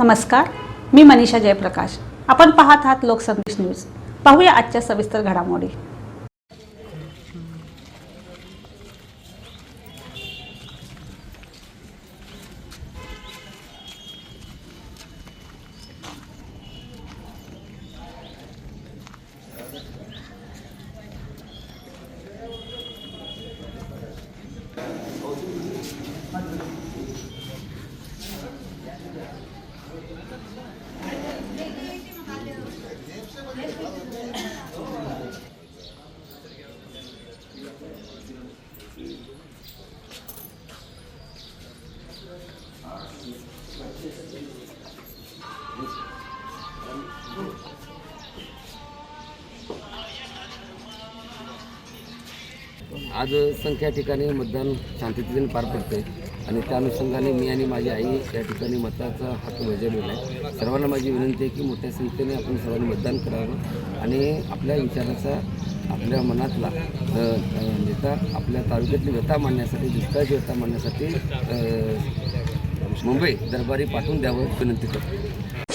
नमस्कार, मी मनीषा जयप्रकाश। आपण पाहत आहात लोकसंदेश न्यूज। पाहूया आजच्या सविस्तर घडामोडी। आज संख्या ठिकाणी मतदान शांततेने पार पडते आणि त्या अनुषंगाने मी आणि माझी आई या ठिकाणी मताचा हक्क बजावलेला आहे। सर्वांना माझी विनंती आहे की मोठ्या संख्येने आपण सर्वांनी मतदान करावं आणि आपल्या विचाराचा आपल्या मनातला नेता आपल्या तालुक्यातली व्यथा मांडण्यासाठी, दुष्काळाची व्यथा मांडण्यासाठी मुंबई दरबारी पाठवून द्यावं विनंती करतो।